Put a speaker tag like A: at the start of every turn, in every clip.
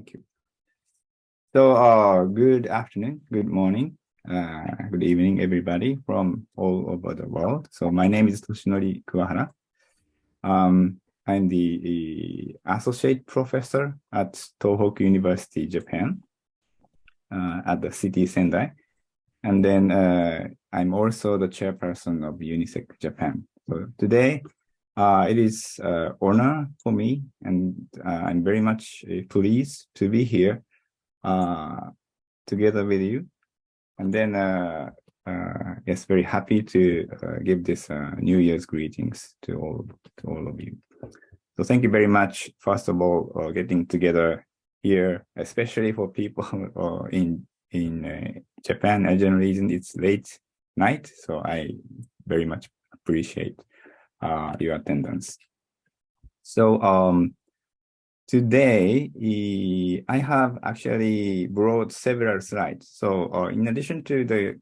A: Thank you. So, good afternoon, good morning, good evening, everybody from all over the world. So, my name is Toshinori Kuwahara. I'm the associate professor at Tohoku University, Japan, at the city Sendai. And then I'm also the chairperson of UNISEC Japan. So today, it is an honor for me, and I'm very much pleased to be here together with you. And then, yes, very happy to give this New Year's greetings to all of you. So thank you very much, first of all, getting together here, especially for people in Japan. Asian region, it's late night, so I very much appreciate your attendance. So today I have actually brought several slides. So in addition to the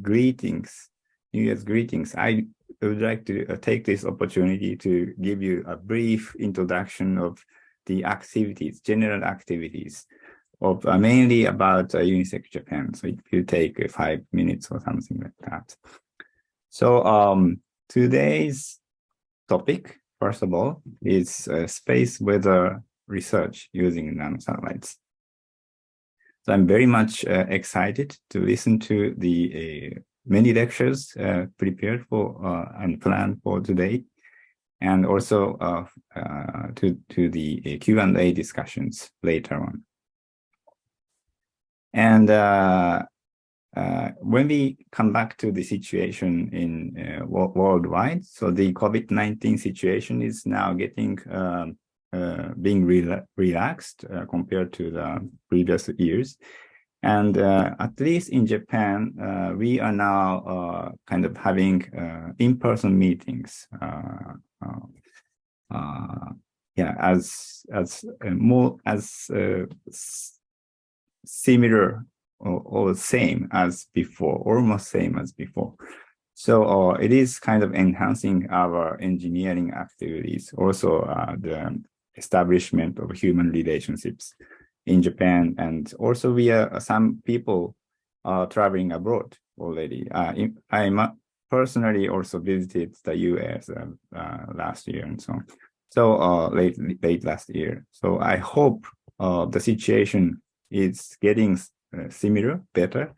A: greetings, New Year's greetings, I would like to take this opportunity to give you a brief introduction of the activities, general activities of mainly about UNISEC Japan. So if you take 5 minutes or something like that. So today's topic, first of all, is space weather research using nanosatellites. So I'm very much excited to listen to the many lectures prepared for and planned for today, and also to the Q&A discussions later on. And when we come back to the situation in worldwide, so the COVID-19 situation is now getting being relaxed compared to the previous years. And at least in Japan, we are now kind of having in-person meetings. Yeah, as similar or same as before, almost same as before. So it is kind of enhancing our engineering activities, also the establishment of human relationships in Japan, and also we are some people traveling abroad already. I personally also visited the US last year and so on. So late last year. So I hope the situation is getting similar, better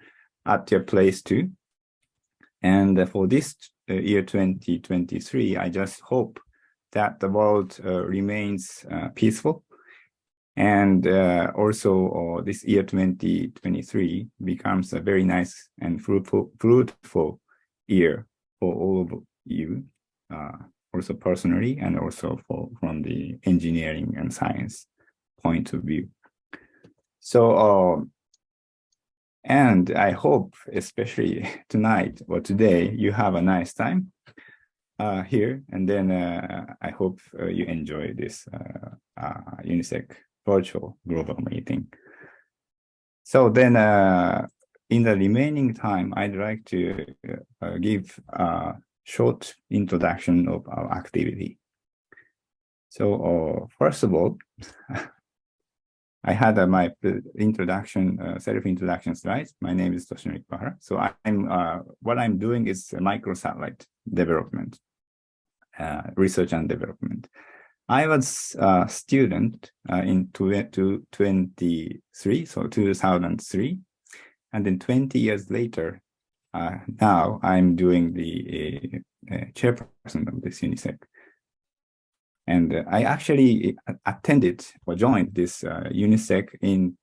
A: at your place too. And for this year 2023, I just hope that the world remains peaceful. And also this year 2023 becomes a very nice and fruitful year for all of you, also personally, and also from the engineering and science point of view. So, and I hope, especially tonight or today, you have a nice time here. And then I hope you enjoy this UNISEC virtual global meeting. So then in the remaining time, I'd like to give a short introduction of our activity. So first of all, I had my introduction, self-introduction slides. My name is Toshinori Kuwahara. So what I'm doing is microsatellite development, research and development. I was a student in 2003, so 2003. And then 20 years later, now I'm doing the chairperson of this UNISEC. And I actually attended or joined this UNISEC in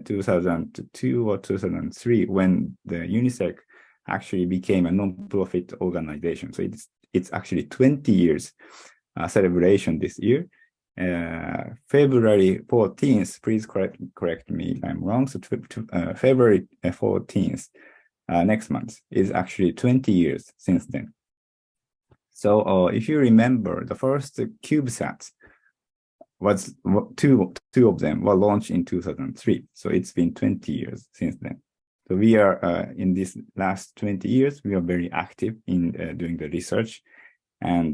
A: 2002 or 2003 when the UNISEC actually became a non-profit organization. So it's actually 20 years celebration this year. February 14th, please correct me if I'm wrong. So February 14th, next month, is actually 20 years since then. So if you remember, the first CubeSats was two of them were launched in 2003. So it's been 20 years since then. So we are in this last 20 years, we are very active in doing the research and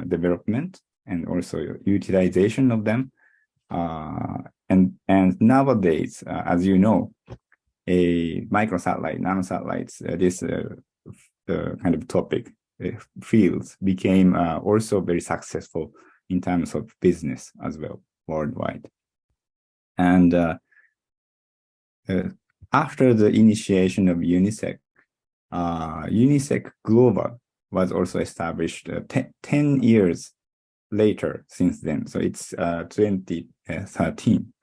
A: development and also utilization of them. And nowadays, as you know, a microsatellite, nanosatellites, this kind of topic fields became also very successful in terms of business as well worldwide. And after the initiation of UNISEC, UNISEC-Global was also established 10 years later since then. So it's 2013.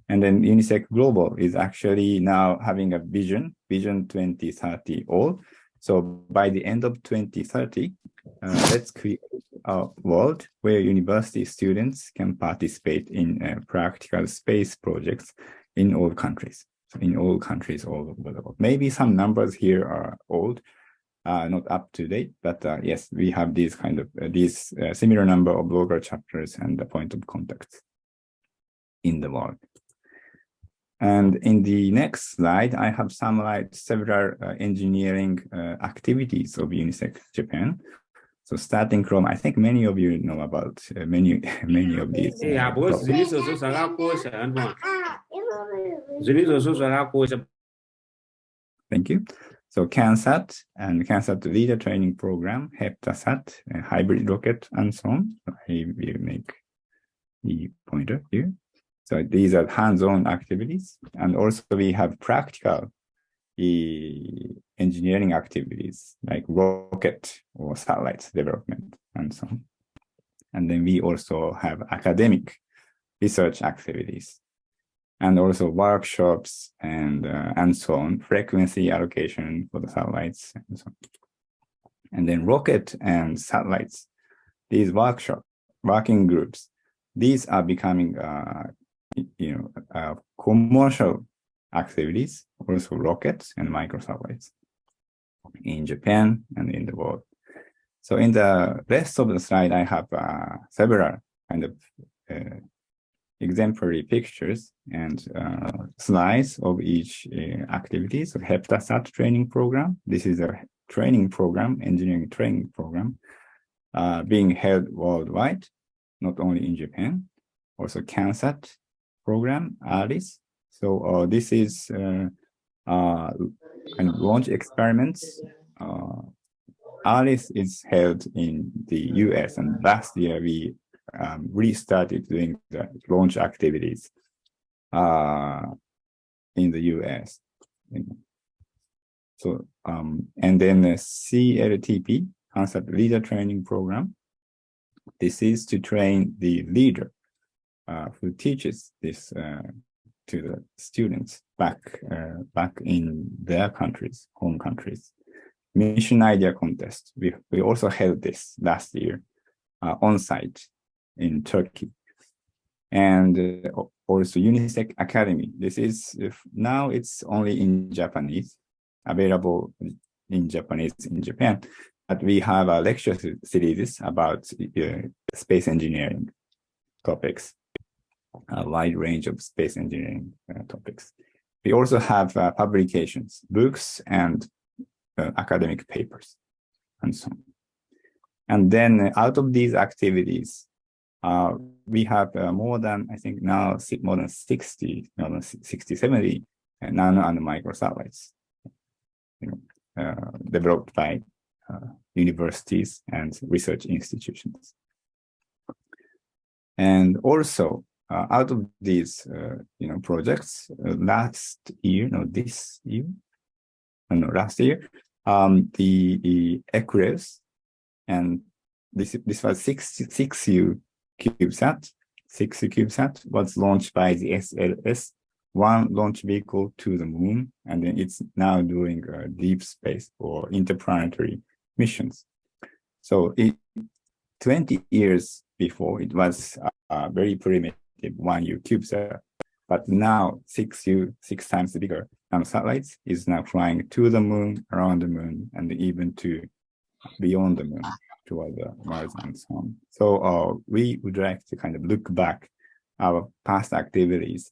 A: And then UNISEC-Global is actually now having a vision 2030 all. So by the end of 2030, let's create a world where university students can participate in practical space projects in all countries. So in all countries all over the world. Maybe some numbers here are old, not up to date, but yes, we have these kind of similar number of local chapters and the point of contact in the world. And in the next slide, I have summarized several engineering activities of UNISEC Japan. So starting from, I think many of you know about many of these. Thank you. So CANSAT and CANSAT Leader Training Program, HEPTASAT, hybrid rocket, and so on. So I will make the pointer here. So these are hands-on activities. And also we have practical engineering activities like rocket or satellites development and so on. And then we also have academic research activities and also workshops and so on, frequency allocation for the satellites and so on. And then rocket and satellites, these working groups, these are becoming commercial activities, also rockets and microsatellites in Japan and in the world. So in the rest of the slide, I have several kind of exemplary pictures and slides of each activity. So HEPTASAT training program. This is a training program, engineering training program, being held worldwide, not only in Japan. Also CANSAT program, ALICE. So this is kind of launch experiments. ALICE is held in the US, and last year we restarted doing the launch activities in the US. So, and then the CLTP, Concept Leader Training Program. This is to train the leader who teaches this to the students back in their countries, home countries. Mission Idea Contest. We also held this last year on site in Turkey. And also UNISEC Academy. This is, now it's only in Japanese, available in Japanese in Japan. But we have a lecture series about space engineering topics, a wide range of space engineering topics. We also have publications, books, and academic papers, and so on. And then out of these activities, we have more than, I think now, more than 60, 70 nano and micro satellites, developed by universities and research institutions. And also, out of these, projects, last year, the ECRES, and this was 6U CubeSat. 6U CubeSat was launched by the SLS, one launch vehicle to the moon, and then it's now doing deep space or interplanetary missions. So 20 years before, it was very primitive 1U CubeSat, but now 6U, 6 times bigger satellites, is now flying to the moon, around the moon, and even to beyond the moon, toward the Mars and so on. So we would like to kind of look back our past activities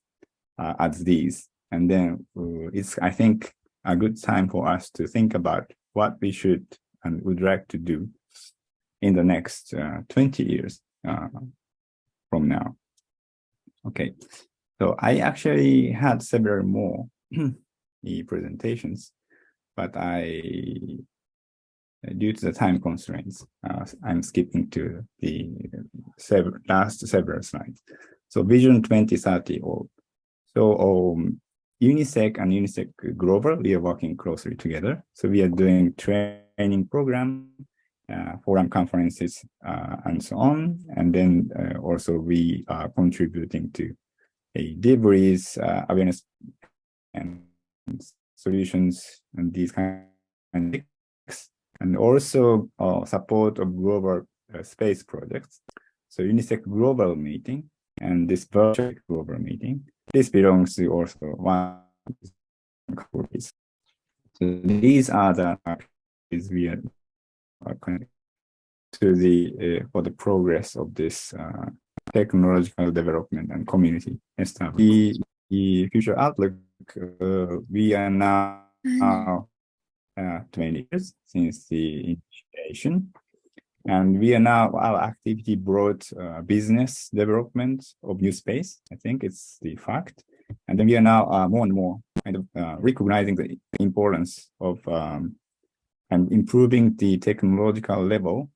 A: as these, and then it's, I think, a good time for us to think about what we should and would like to do in the next 20 years from now. Okay, so I actually had several more presentations, but due to the time constraints, I'm skipping to the last several slides. So Vision 2030. So UNISEC and UNISEC-Global, we are working closely together. So we are doing training program, forum conferences, and so on. And then also we are contributing to a debris, awareness and solutions and these kind of things, and also support of global space projects. So UNISEC Global meeting and this virtual global meeting, this belongs to also one countries. So these are the activities we are connected to the for the progress of this technological development and community establishment. The future outlook, we are now 20 years since the initiation. And we are now, our activity brought business development of new space. I think it's the fact. And then we are now more and more kind of recognizing the importance of and improving the technological level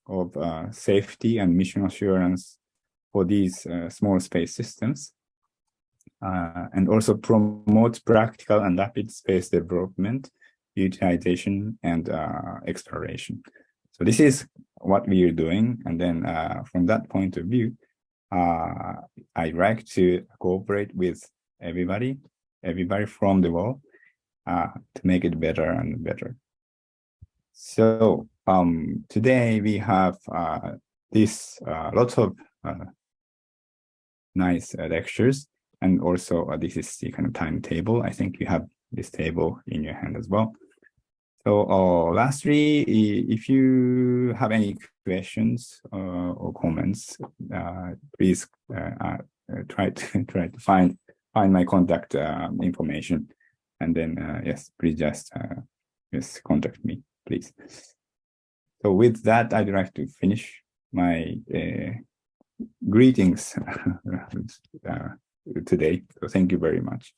A: of safety and mission assurance for these small space systems. And also promote practical and rapid space development, utilization, and exploration. So this is what we are doing. And then from that point of view, I like to cooperate with everybody from the world to make it better and better. So today we have this lots of nice lectures. And also this is the kind of timetable. I think you have this table in your hand as well. So lastly, if you have any questions or comments, please try to find my contact information, and then yes, please just contact me, please. So with that, I'd like to finish my greetings today. So thank you very much.